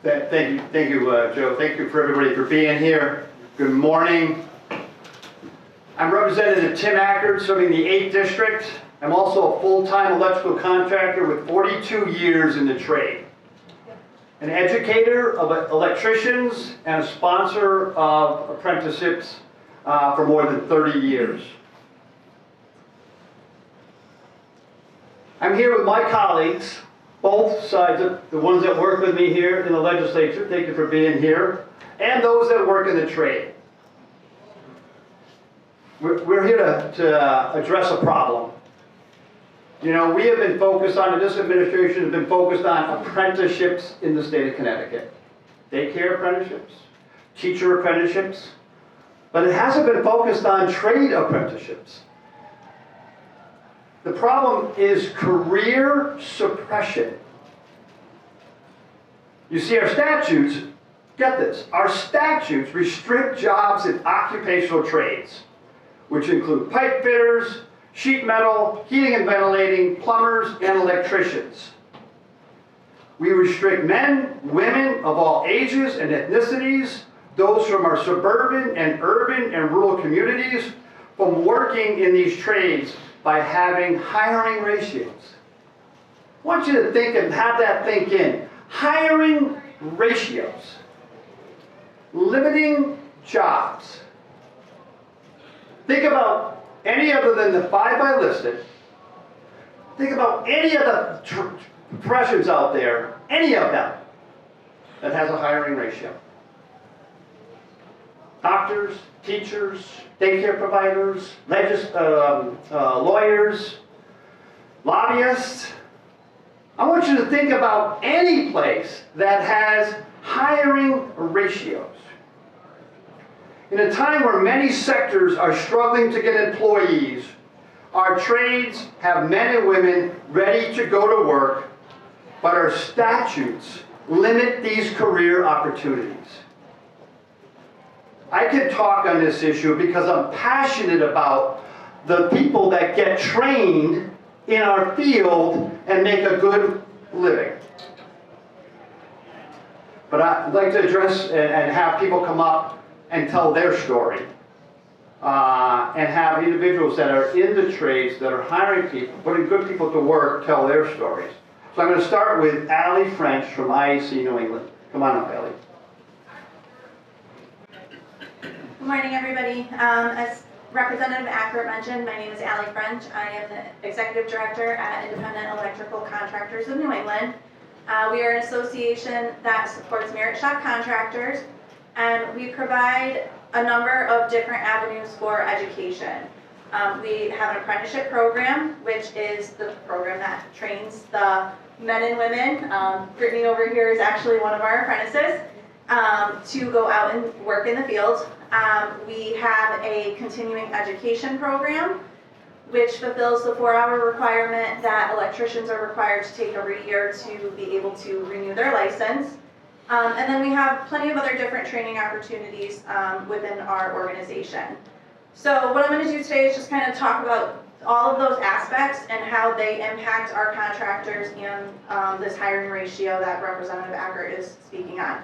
Thank you, Joe. Thank you for everybody for being here. Good morning. I'm Representative Tim Ackert, serving the 8th District. I'm also a full-time electrical contractor with 42 years in the trade. An educator of electricians and a sponsor of apprenticeships for more than 30 years. I'm here with my colleagues, both sides, the ones that work with me here in the legislature, thank you for being here, and those that work in the trade. We're here to address a problem. You know, we have been focused on, and this administration has been focused on apprenticeships in the state of Connecticut. Daycare apprenticeships, teacher apprenticeships, but it hasn't been focused on trade apprenticeships. The problem is career suppression. You see, our statutes, get this, our statutes restrict jobs in occupational trades, which include pipe fitters, sheet metal, heating and ventilating, plumbers, and electricians. We restrict men, women of all ages and ethnicities, those from our suburban and urban and rural communities, from working in these trades by having hiring ratios. I want you to think and have that think in. Hiring ratios. Limiting jobs. Think about any other than the 5 I listed. Think about any of the professions out there, any of them, that has a hiring ratio. Doctors, teachers, daycare providers, lawyers, lobbyists. I want you to think about any place that has hiring ratios. In a time where many sectors are struggling to get employees, our trades have men and women ready to go to work, but our statutes limit these career opportunities. I can talk on this issue because I'm passionate about the people that get trained in our field and make a good living. But I'd like to address and have people come up and tell their story. And have individuals that are in the trades, that are hiring people, putting good people to work, tell their stories. So I'm going to start with Allie French from IECNE New England. Come on up, Allie. Good morning, everybody. As Representative Ackert mentioned, my name is Allie French. I am the Executive Director at Independent Electrical Contractors of New England. We are an association that supports merit shop contractors, and we provide a number of different avenues for education. We have an apprenticeship program, which is the program that trains the men and women. Brittany over here is actually one of our apprentices, to go out and work in the field. We have a continuing education program, which fulfills the 4-hour requirement that electricians are required to take every year to be able to renew their license. And then we have plenty of other different training opportunities within our organization. So what I'm going to do today is just kind of talk about all of those aspects and how they impact our contractors and this hiring ratio that Representative Ackert is speaking on.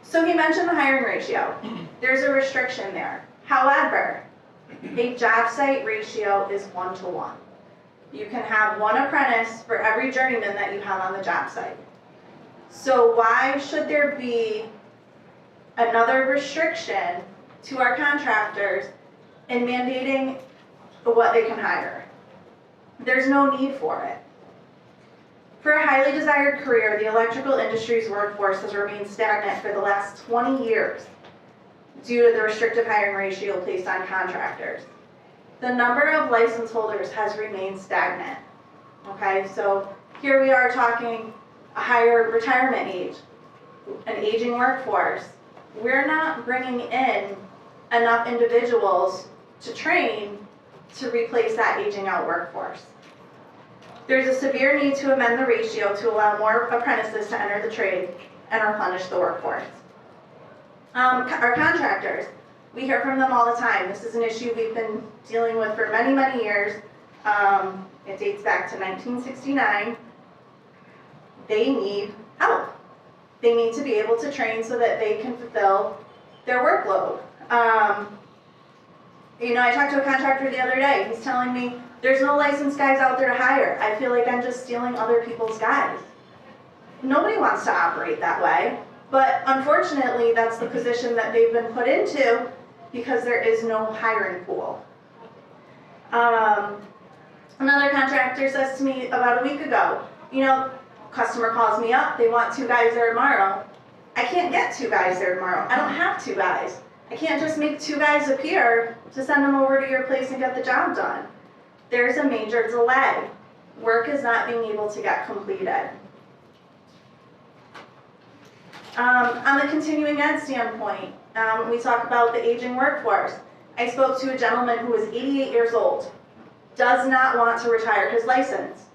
So he mentioned the hiring ratio. There's a restriction there. However, a job site ratio is 1-to-1. You can have one apprentice for every journeyman that you have on the job site. So why should there be another restriction to our contractors in mandating what they can hire? There's no need for it. For a highly desired career, the electrical industry's workforce has remained stagnant for the last 20 years due to the restrictive hiring ratio placed on contractors. The number of license holders has remained stagnant. Okay, so here we are talking a higher retirement age, an aging workforce. We're not bringing in enough individuals to train to replace that aging out workforce. There's a severe need to amend the ratio to allow more apprentices to enter the trade and replenish the workforce. Our contractors, we hear from them all the time. This is an issue we've been dealing with for many, many years. It dates back to 1969. they need help. They need to be able to train so that they can fulfill their workload. You know, I talked to a contractor the other day. He's telling me there's no licensed guys out there to hire. I feel like I'm just stealing other people's guys. Nobody wants to operate that way, but unfortunately that's the position that they've been put into because there is no hiring pool. Another contractor says to me about a week ago, you know, customer calls me up, they want 2 guys there tomorrow. I can't get 2 guys there tomorrow. I don't have 2 guys. I can't just make 2 guys appear to send them over to your place and get the job done. There's a major delay. Work is not being able to get completed. On the continuing ed standpoint, we talk about the aging workforce. I spoke to a gentleman who was 88 years old, does not want to retire his license.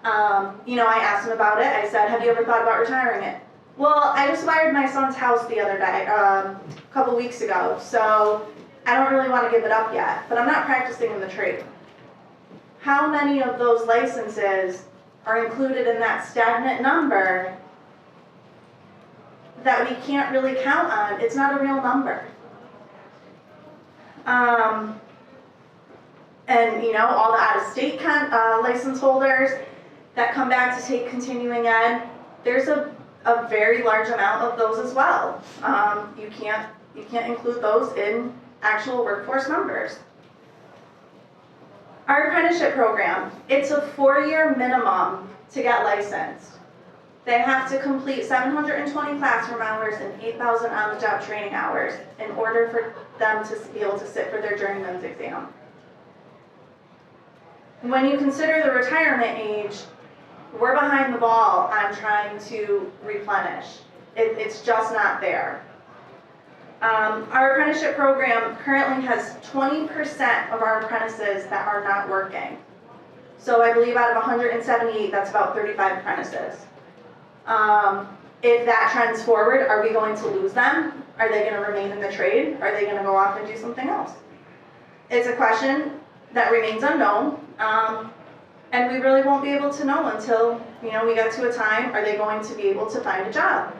You know, I asked him about it. I said, have you ever thought about retiring it? Well, I just wired my son's house the other day, a couple weeks ago, so I don't really want to give it up yet, but I'm not practicing in the trade. How many of those licenses are included in that stagnant number that we can't really count on? It's not a real number. And you know, all the out-of-state license holders that come back to take continuing ed, there's a very large amount of those as well. You can't include those in actual workforce numbers. Our apprenticeship program, it's a 4-year minimum to get licensed. They have to complete 720 classroom hours and 8,000 on-the-job training hours in order for them to be able to sit for their journeyman's exam. When you consider the retirement age, we're behind the ball on trying to replenish. It's just not there. Our apprenticeship program currently has 20% of our apprentices that are not working. So I believe out of 178, that's about 35 apprentices. If that trends forward, are we going to lose them? Are they going to remain in the trade? Are they going to go off and do something else? It's a question that remains unknown, and we really won't be able to know until, you know, we get to a time, are they going to be able to find a job?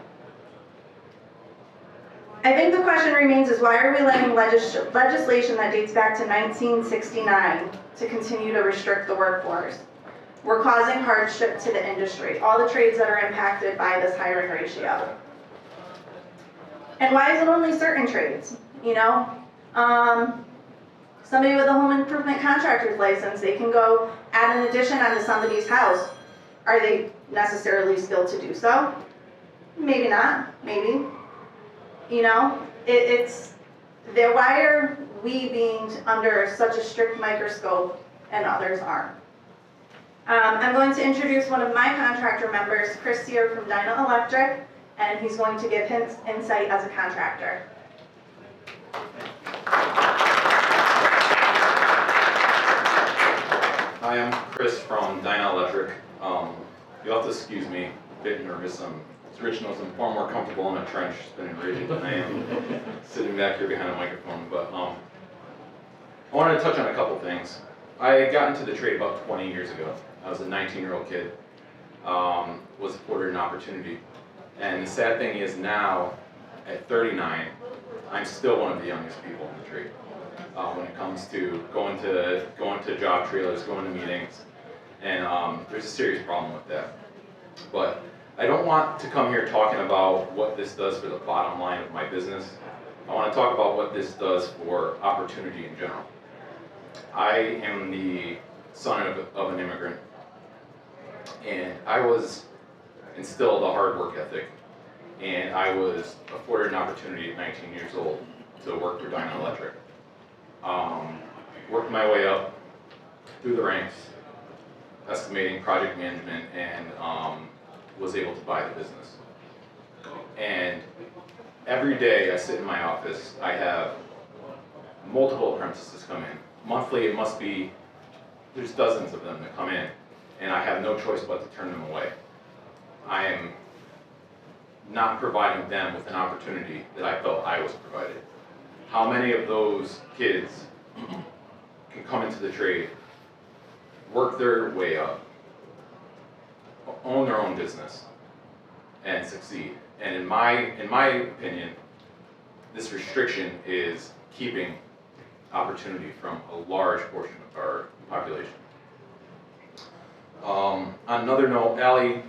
I think the question remains is, why are we letting legislation that dates back to 1969 to continue to restrict the workforce? We're causing hardship to the industry, all the trades that are impacted by this hiring ratio. And why is it only certain trades? You know, somebody with a home improvement contractor's license, they can go add an addition onto somebody's house. Are they necessarily skilled to do so? Maybe not, maybe. You know, why are we being under such a strict microscope and others aren't? I'm going to introduce one of my contractor members, Chris Sear from Dyna Electric, and he's going to give his insight as a contractor. Hi, I'm Chris from Dyna Electric. You'll have to excuse me, a bit nervous. As Rich knows, I'm far more comfortable in a trench spinning rigid than I am sitting back here behind a microphone. But I wanted to touch on a couple things. I got into the trade about 20 years ago. I was a 19-year-old kid, was afforded an opportunity. And the sad thing is now, at 39, I'm still one of the youngest people in the trade. When it comes to going to job trailers, going to meetings, and there's a serious problem with that. But I don't want to come here talking about what this does for the bottom line of my business. I want to talk about what this does for opportunity in general. I am the son of an immigrant, and I was instilled a hard work ethic, and I was afforded an opportunity at 19 years old to work for Dyna Electric. Worked my way up through the ranks, estimating, project management, and was able to buy the business. And every day I sit in my office, I have multiple apprentices come in. Monthly, it must be, there's dozens of them that come in, and I have no choice but to turn them away. I am not providing them with an opportunity that I felt I was provided. How many of those kids can come into the trade, work their way up, own their own business, and succeed. And in my opinion, this restriction is keeping opportunity from a large portion of our population. On another note, Allie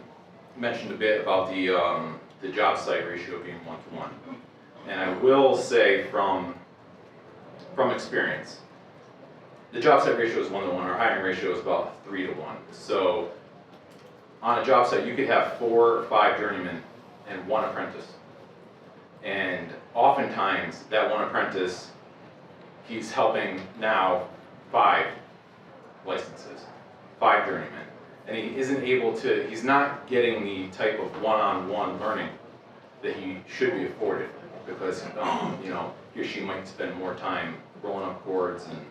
mentioned a bit about the job site ratio being 1-to-1. And I will say from experience, the job site ratio is 1-to-1, our hiring ratio is about 3-to-1. So on a job site, you could have 4 or 5 journeymen and 1 apprentice. And oftentimes, that 1 apprentice, he's helping now 5 licenses, 5 journeymen. And he isn't able to, he's not getting the type of one-on-one learning that he should be afforded, because you know, he or she might spend more time rolling up cords and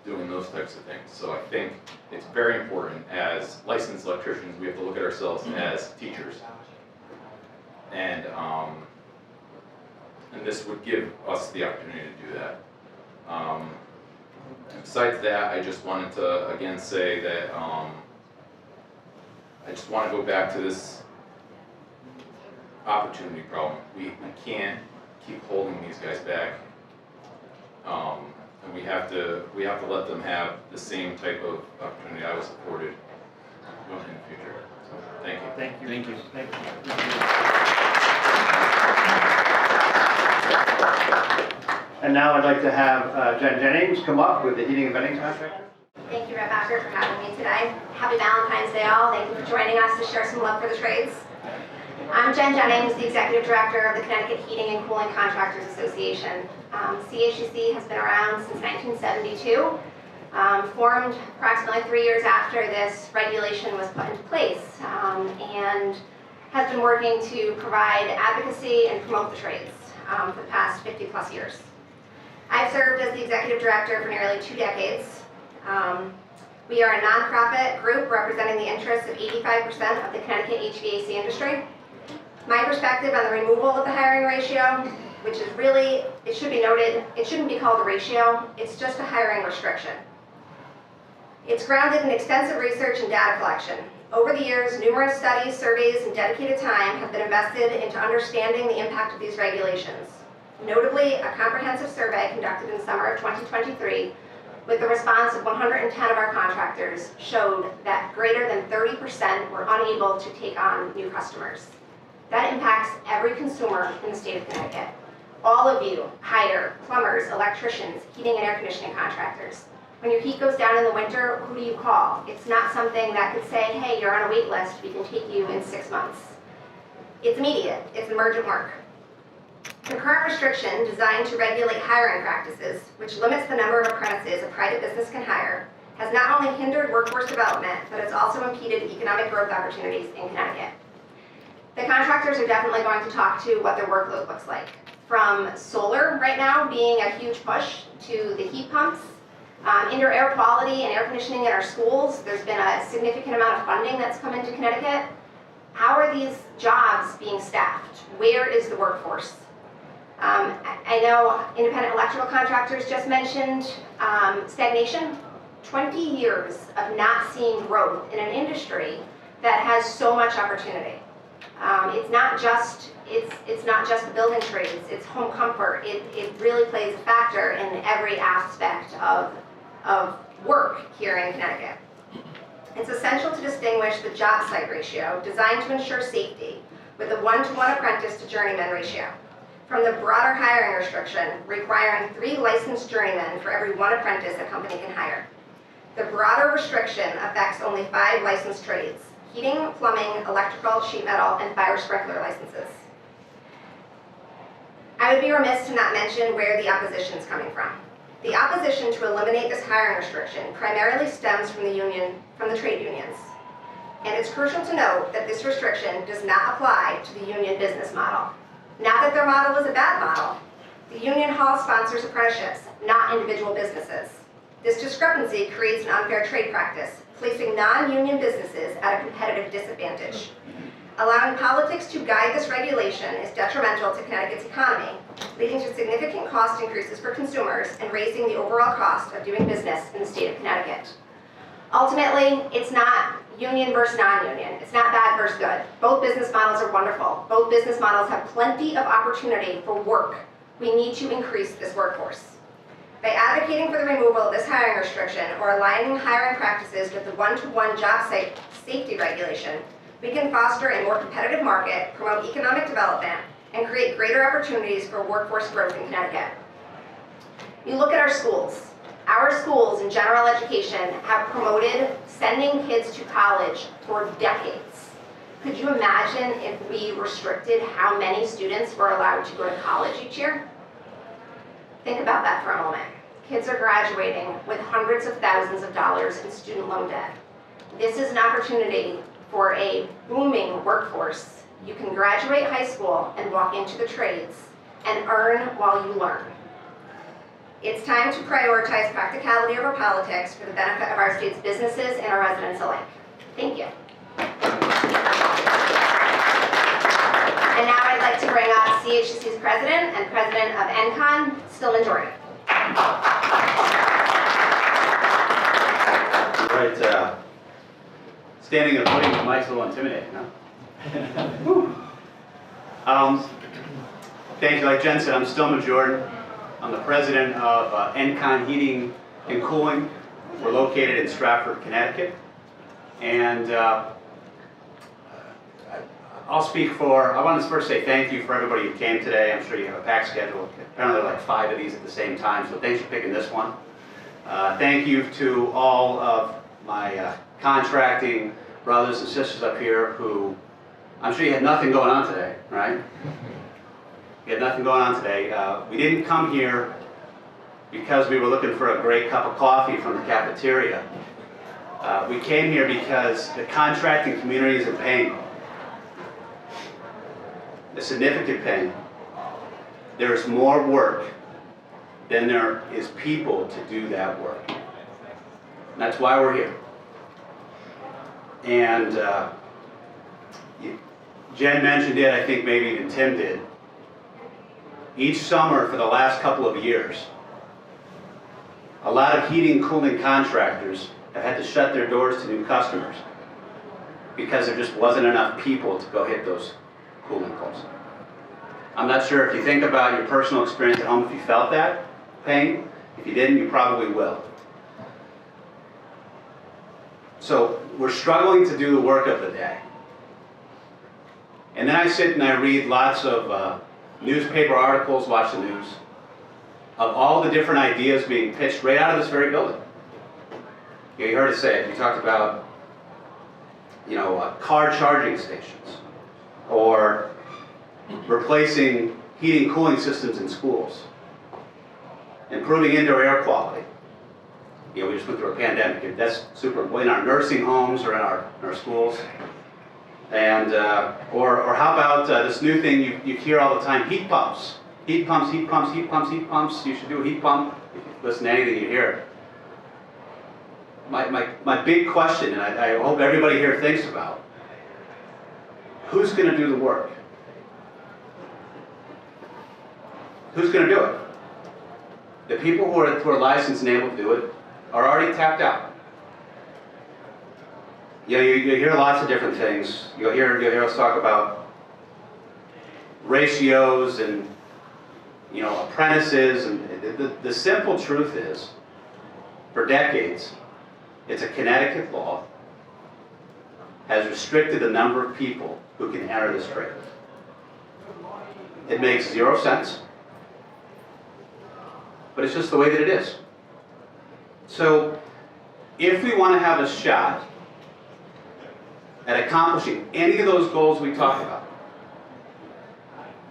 doing those types of things. So I think it's very important as licensed electricians, we have to look at ourselves as teachers. And this would give us the opportunity to do that. Besides that, I just wanted to again say that I just want to go back to this opportunity problem. We can't keep holding these guys back, and we have to let them have the same type of opportunity I was afforded in the future. So, thank you. Thank you. Thank you. Thank you. And now I'd like to have Jennings come up with the heating and venting contract. Thank you, Rep. Ackert, for having me today. Happy Valentine's Day, all. Thank you for joining us to share some love for the trades. I'm Jen Jennings, the Executive Director of the Connecticut Heating and Cooling Contractors Association. CHCCA has been around since 1972, formed approximately 3 years after this regulation was put into place, and has been working to provide advocacy and promote the trades for the past 50 plus years. I've served as the Executive Director for nearly 2 decades. We are a nonprofit group representing the interests of 85% of the Connecticut HVAC industry. My perspective on the removal of the hiring ratio, which is really, it should be noted, it shouldn't be called a ratio, it's just a hiring restriction. It's grounded in extensive research and data collection. Over the years, numerous studies, surveys, and dedicated time have been invested into understanding the impact of these regulations. Notably, a comprehensive survey conducted in the summer of 2023 with the response of 110 of our contractors showed that greater than 30% were unable to take on new customers. That impacts every consumer in the state of Connecticut. All of you hire plumbers, electricians, heating and air conditioning contractors. When your heat goes down in the winter, who do you call? It's not something that could say, hey, you're on a wait list, we can take you in 6 months. It's immediate, it's emergent work. The current restriction, designed to regulate hiring practices, which limits the number of apprentices a private business can hire, has not only hindered workforce development, but it's also impeded economic growth opportunities in Connecticut. The contractors are definitely going to talk to what their workload looks like. From solar right now being a huge push to the heat pumps, indoor air quality and air conditioning in our schools. There's been a significant amount of funding that's come into Connecticut. How are these jobs being staffed? Where is the workforce? I know independent electrical contractors just mentioned stagnation. 20 years of not seeing growth in an industry that has so much opportunity. It's not just the building trades, it's home comfort. It really plays a factor in every aspect of work here in Connecticut. It's essential to distinguish the job site ratio designed to ensure safety with a 1-to-1 apprentice to journeyman ratio from the broader hiring restriction requiring 3 licensed journeymen for every 1 apprentice a company can hire. The broader restriction affects only 5 licensed trades: heating, plumbing, electrical, sheet metal, and fire sprinkler licenses. I would be remiss to not mention where the opposition is coming from. The opposition to eliminate this hiring restriction primarily stems from the trade unions. And it's crucial to note that this restriction does not apply to the union business model. Not that their model is a bad model. The union hall sponsors apprenticeships, not individual businesses. This discrepancy creates an unfair trade practice, placing non-union businesses at a competitive disadvantage. Allowing politics to guide this regulation is detrimental to Connecticut's economy, leading to significant cost increases for consumers and raising the overall cost of doing business in the state of Connecticut. Ultimately, it's not union versus non-union. It's not bad versus is good. Both business models are wonderful. Both business models have plenty of opportunity for work. We need to increase this workforce. By advocating for the removal of this hiring restriction or aligning hiring practices with the one-to-one job site safety regulation, we can foster a more competitive market, promote economic development, and create greater opportunities for workforce growth in Connecticut. You look at our schools. Our schools in general education have promoted sending kids to college for decades. Could you imagine if we restricted how many students were allowed to go to college each year? Think about that for a moment. Kids are graduating with hundreds of thousands of dollars in student loan debt. This is an opportunity for a booming workforce. You can graduate high school and walk into the trades and earn while you learn. It's time to prioritize practicality over politics for the benefit of our state's businesses and our residents alike. Thank you. And now I'd like to bring up CHCCA's president and president of Encon, Stillman Jordan. Right, standing and putting the mic's a little intimidating, huh? Thank you. Like Jen said, I'm Stillman Jordan. I'm the president of Encon Heating and Cooling. We're located in Stratford, Connecticut. And I'll speak for, I want to first say thank you for everybody who came today. I'm sure you have a packed schedule. Apparently like 5 of these at the same time, so thanks for picking this one. Thank you to all of my contracting brothers and sisters up here who, I'm sure you had nothing going on today, right? You had nothing going on today. We didn't come here because we were looking for a great cup of coffee from the cafeteria. We came here because the contracting community is in pain. A significant pain. There's more work than there is people to do that work. And that's why we're here. And Jen mentioned it, I think maybe even Tim did. Each summer for the last couple of years, a lot of heating and cooling contractors have had to shut their doors to new customers because there just wasn't enough people to go hit those cooling poles. I'm not sure if you think about your personal experience at home if you felt that pain. If you didn't, you probably will. So we're struggling to do the work of the day. And then I sit and I read lots of newspaper articles, watch the news, of all the different ideas being pitched right out of this very building. You heard it say it. You talked about, car charging stations, or replacing heating and cooling systems in schools, improving indoor air quality. We just went through a pandemic. That's super important in our nursing homes or in our schools. And or how about this new thing you hear all the time, heat pumps. Heat pumps, heat pumps, heat pumps, heat pumps. You should do a heat pump. If you listen to anything you hear. My big question, and I hope everybody here thinks about, who's going to do the work? Who's going to do it? The people who are licensed and able to do it are already tapped out. You hear lots of different things. You'll hear us talk about ratios and apprentices, and the simple truth is, for decades, it's a Connecticut law has restricted the number of people who can enter this trade. It makes 0 sense, but it's just the way that it is. So, if we want to have a shot at accomplishing any of those goals we talked about,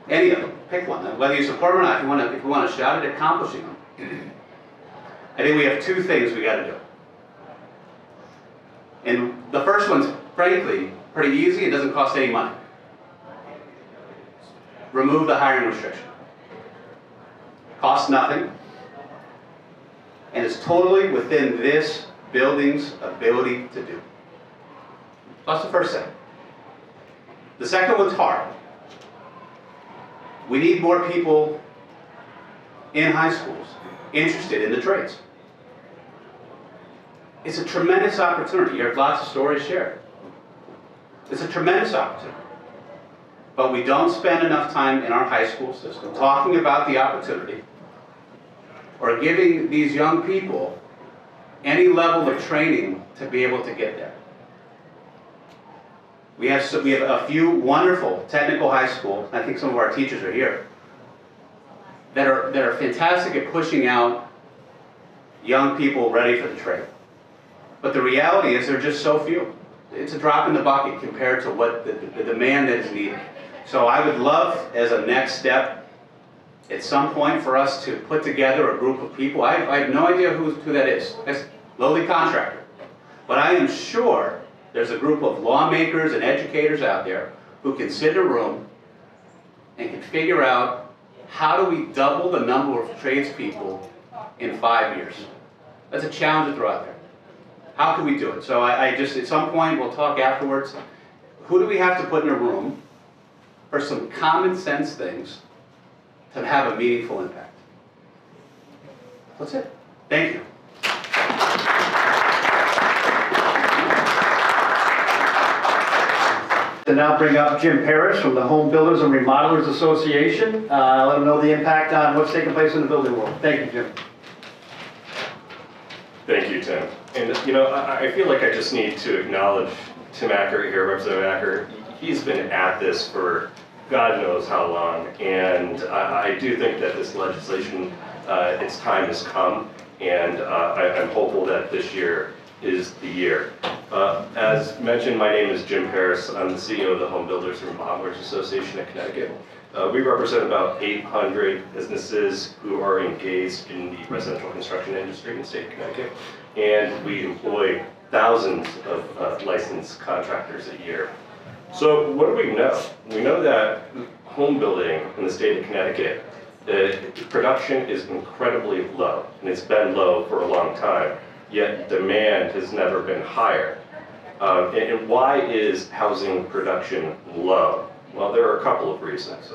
any of them, pick one, whether you support them or not, if we want a shot at accomplishing them, I think we have 2 things we got to do. And the first one's, frankly, pretty easy. It doesn't cost any money. Remove the hiring restriction. Costs nothing. And is totally within this building's ability to do. That's the first thing. The second one's hard. We need more people in high schools interested in the trades. It's a tremendous opportunity. You heard lots of stories shared. It's a tremendous opportunity. But we don't spend enough time in our high school system talking about the opportunity or giving these young people any level of training to be able to get there. We have a few wonderful technical high schools, I think some of our teachers are here, that are fantastic at pushing out young people ready for the trade. But the reality is there are just so few. It's a drop in the bucket compared to what the demand that is needed. So I would love, as a next step, at some point for us to put together a group of people. I have no idea who that is. That's lowly contractor. But I am sure there's a group of lawmakers and educators out there who can sit in a room and can figure out how do we double the number of tradespeople in 5 years. That's a challenge to throw out there. How can we do it? So I just, at some point, we'll talk afterwards. Who do we have to put in a room for some common sense things to have a meaningful impact? That's it. Thank you. To now bring up Jim Perras from the Home Builders and Remodelers Association. Let him know the impact on what's taking place in the building world. Thank you, Jim. Thank you, Tim. And you know, I feel like I just need to acknowledge Tim Ackert here, Representative Ackert. He's been at this for God knows how long, and I do think that this legislation, its time has come, and I'm hopeful that this year is the year. As mentioned, my name is Jim Perras. I'm the CEO of the Home Builders and Remodelers Association of Connecticut. We represent about 800 businesses who are engaged in the residential construction industry in the state of Connecticut, and we employ thousands of licensed contractors a year. So what do we know? We know that home building in the state of Connecticut, production is incredibly low, and it's been low for a long time, yet demand has never been higher. And why is housing production low? Well, there are a couple of reasons.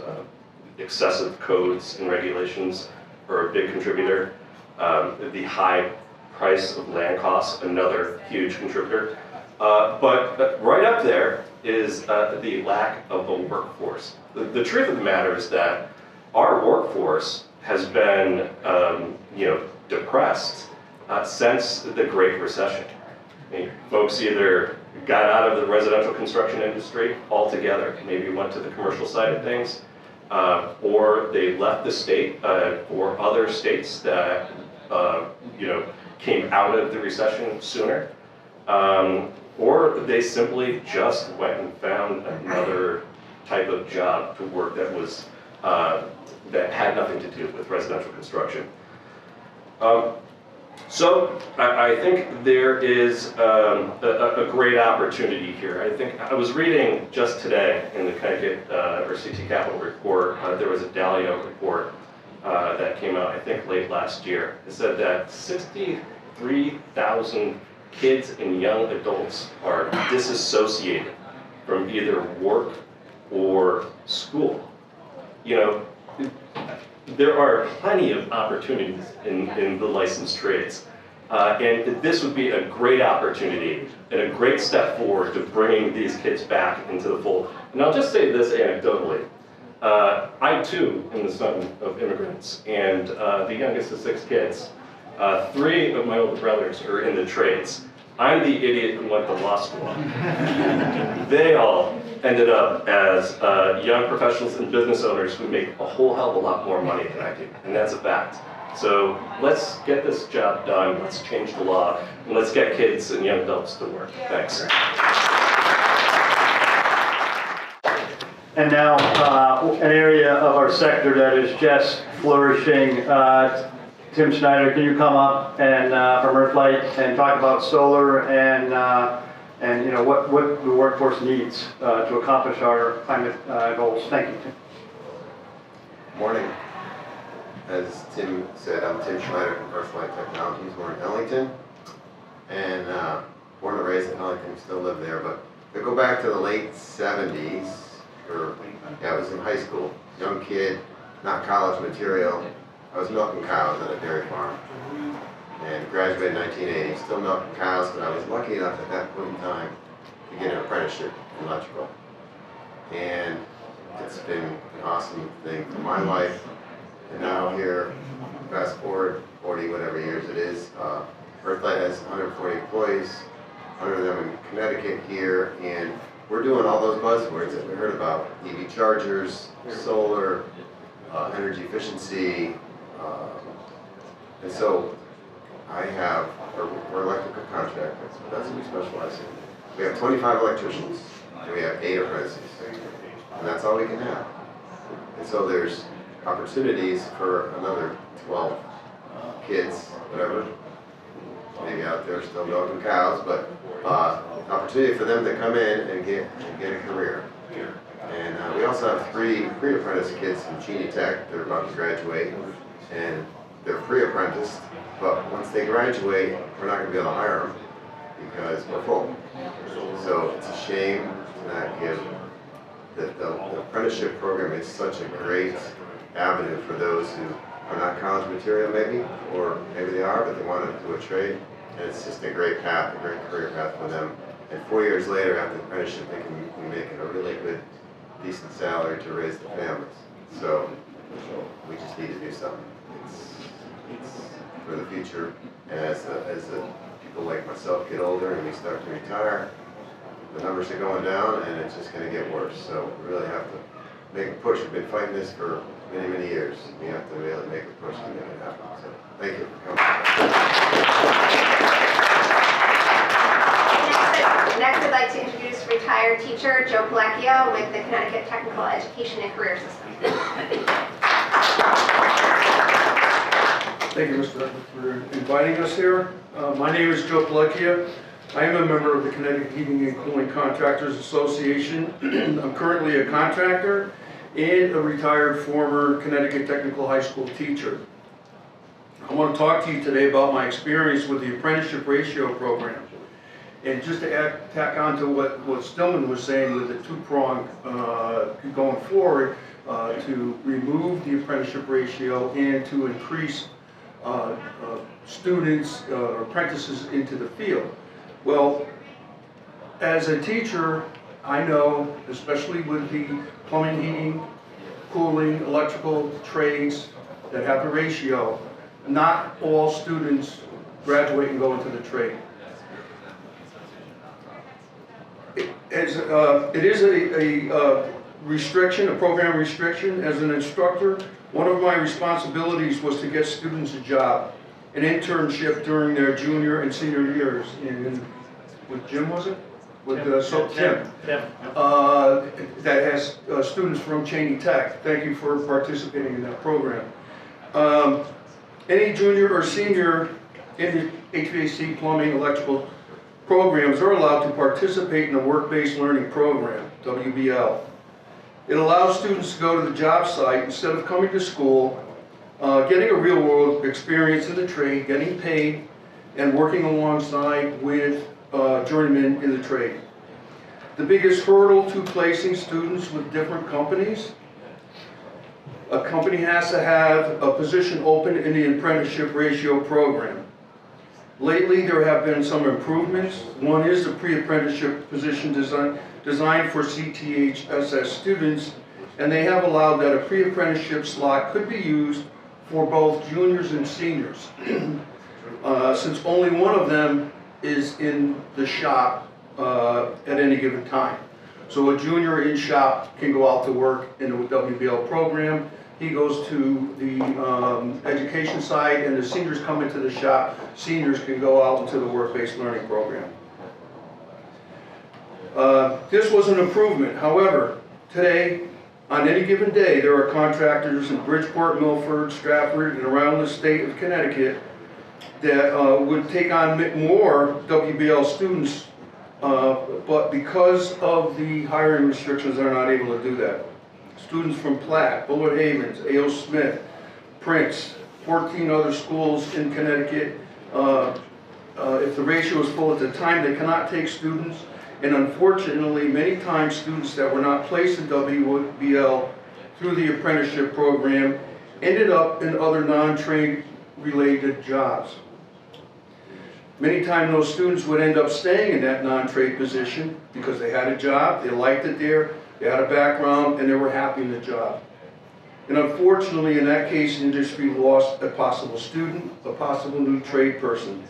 Excessive codes and regulations are a big contributor. The high price of land costs, another huge contributor. But right up there is the lack of a workforce. The truth of the matter is that our workforce has been depressed since the Great Recession. I mean, folks either got out of the residential construction industry altogether, maybe went to the commercial side of things, or they left the state for other states that came out of the recession sooner, or they simply just went and found another type of job to work that was that had nothing to do with residential construction. So I think there is a great opportunity here. I think I was reading just today in the Connecticut or CT Capital report, there was a Dalio report that came out, I think, late last year. It said that 63,000 kids and young adults are disassociated from either work or school. You know, there are plenty of opportunities in the licensed trades. And this would be a great opportunity and a great step forward to bringing these kids back into the fold. And I'll just say this anecdotally. I too am the son of immigrants, and the youngest of 6 kids. 3 of my older brothers are in the trades. I'm the idiot who went to law school. They all ended up as young professionals and business owners who make a whole hell of a lot more money than I do, and that's a fact. So let's get this job done, let's change the law, and let's get kids and young adults to work. Thanks. And now, an area of our sector that is just flourishing. Tim Schneider, can you come up and from Earthlight and talk about solar and what the workforce needs to accomplish our climate goals? Thank you, Tim. Morning. As Tim said, I'm Tim Schneider from Earthlight Technologies. We're in Ellington, and born and raised in Ellington, still live there. But to go back to the late 70s, I was in high school, young kid, not college material. I was milking cows at a dairy farm, and graduated in 1980. Still milking cows, but I was lucky enough at that point in time to to get an apprenticeship in electrical. And it's been an awesome thing for my life. And now here, fast forward 40 whatever years it is, Earthlight has 140 employees, 100 of them in Connecticut here, and we're doing all those buzzwords that we heard about: EV chargers, solar, energy efficiency, and so we're electrical contractors. That's what we specialize in. We have 25 electricians, and we have 8 apprentices, and that's all we can have. And so there's opportunities for another 12 kids, whatever, maybe out there still milking cows, but opportunity for them to come in and get a career. And we also have 3 pre-apprentice kids from Genie Tech. They're about to graduate, and they're pre-apprenticed, but once they graduate, we're not going to be able to hire them because we're full. So it's a shame to not give the apprenticeship program is such a great avenue for those who are not college material maybe, or maybe they are, but they want to do a trade. And it's just a great path, a great career path for them. And 4 years later, after the apprenticeship, they can be making a really good, decent salary to raise the families. So we just need to do something. It's for the future. And as the people like myself get older and we start to retire, the numbers are going down and it's just going to get worse. So we really have to make a push. We've been fighting this for many, many years. We have to really make a push to make it happen. So thank you for coming. Next, I'd like to introduce retired teacher Joe Pollecchia with the Connecticut Technical Education and Career System. Thank you, Mr. Beckman, for inviting us here. My name is Joe Pollecchia. I am a member of the Connecticut Heating and Cooling Contractors Association. I'm currently a contractor and a retired former Connecticut Technical High School teacher. I want to talk to you today about my experience with the Apprenticeship Ratio program. And just to tack on to what Stillman was saying with the two-prong going forward, to remove the apprenticeship ratio and to increase students or apprentices into the field. Well, as a teacher, I know, especially with the plumbing, heating, cooling, electrical trades that have the ratio, not all students graduate and go into the trade. It is a restriction, a program restriction. As an instructor, one of my responsibilities was to get students a job, an internship during their junior and senior years. With Jim, was it? With Tim. That has students from Cheney Tech. Thank you for participating in that program. Any junior or senior in the HVAC, plumbing, electrical programs are allowed to participate in a work-based learning program, WBL. It allows students to go to the job site instead of coming to school, getting a real-world experience in the trade, getting paid, and working alongside with journeymen in the trade. The biggest hurdle to placing students with different companies: a company has to have a position open in the apprenticeship ratio program. Lately, there have been some improvements. One is the pre-apprenticeship position designed for CHCCA students, and they have allowed that a pre-apprenticeship slot could be used for both juniors and seniors, since only one of them is in the shop at any given time. So a junior in shop can go out to work in the WBL program. He goes to the education side, and the seniors come into the shop. Seniors can go out into the work-based learning program. This was an improvement. However, today, on any given day, there are contractors in Bridgeport, Milford, Stratford, and around the state of Connecticut that would take on more WBL students, but because of the hiring restrictions, they're not able to do that. Students from Platt, Bullitt Havens, A.O. Smith, Prince, 14 other schools in Connecticut. If the ratio is full at the time, they cannot take students. And unfortunately, many times students that were not placed in WBL through the apprenticeship program ended up in other non-trade related jobs. Many times those students would end up staying in that non-trade position because they had a job, they liked it there, they had a background, and they were happy in the job. And unfortunately, in that case, the industry lost a possible student, a possible new trade person,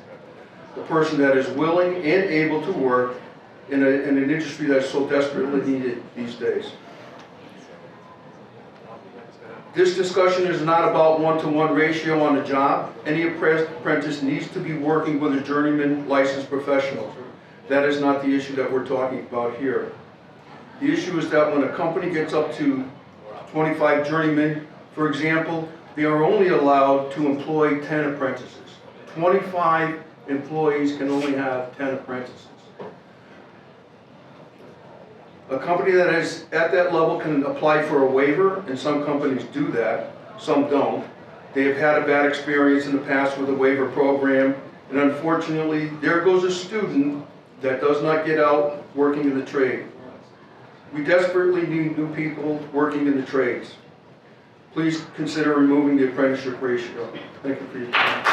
a person that is willing and able to work in an industry that's so desperately needed these days. This discussion is not about one-to-one ratio on the job. Any apprentice needs to be working with a journeyman licensed professional. That is not the issue that we're talking about here. The issue is that when a company gets up to 25 journeymen, for example, they are only allowed to employ 10 apprentices. 25 employees can only have 10 apprentices. A company that is at that level can apply for a waiver, and some companies do that, some don't. They have had a bad experience in the past with the waiver program, and unfortunately, there goes a student that does not get out working in the trade. We desperately need new people working in the trades. Please consider removing the apprenticeship ratio. Thank you for your time.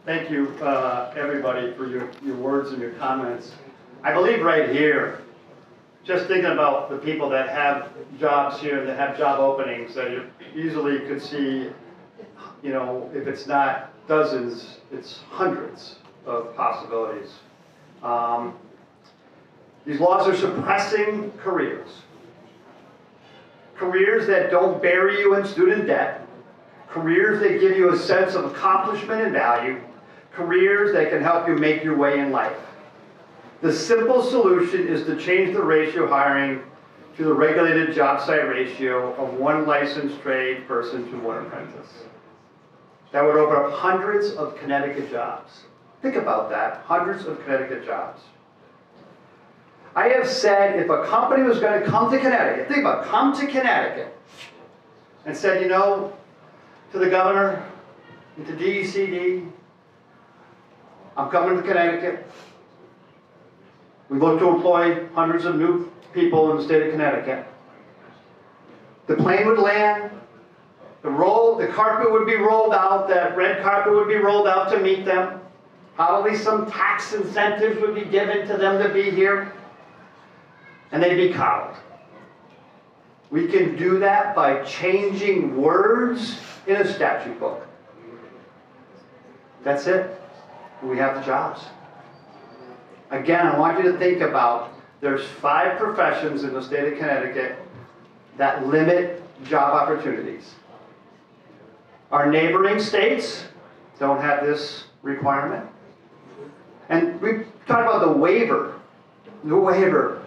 Thank you, everybody, for your words and your comments. I believe right here, just thinking about the people that have jobs here, that have job openings, that you easily could see, you know, if it's not dozens, it's hundreds of possibilities. These laws are suppressing careers. Careers that don't bury you in student debt. Careers that give you a sense of accomplishment and value. Careers that can help you make your way in life. The simple solution is to change the ratio hiring to the regulated job site ratio of one licensed trade person to one apprentice. That would open up hundreds of Connecticut jobs. Think about that, hundreds of Connecticut jobs. I have said if a company was going to come to Connecticut, think about it, come to Connecticut and said, you know, to the governor, and to DECD, I'm coming to Connecticut. We look to employ hundreds of new people in the state of Connecticut. The plane would land, the carpet would be rolled out, that red carpet would be rolled out to meet them. Probably some tax incentives would be given to them to be here. And they'd be coddled. We can do that by changing words in a statute book. That's it. We have the jobs. Again, I want you to think about, there's 5 professions in the state of Connecticut that limit job opportunities. Our neighboring states don't have this requirement. And we talked about the waiver. The waiver.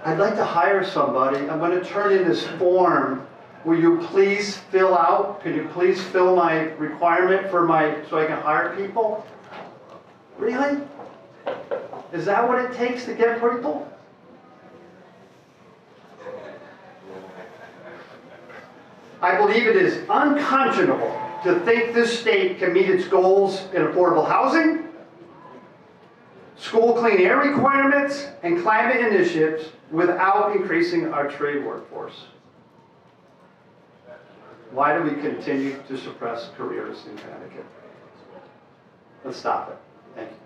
I'd like to hire somebody. I'm going to turn in this form. Will you please fill out? Could you please fill my requirement so I can hire people? Really? Is that what it takes to get people? I believe it is unconscionable to think this state can meet its goals in affordable housing, school clean air requirements, and climate initiatives without increasing our trade workforce. Why do we continue to suppress careers in Connecticut? Let's stop it. Thank you.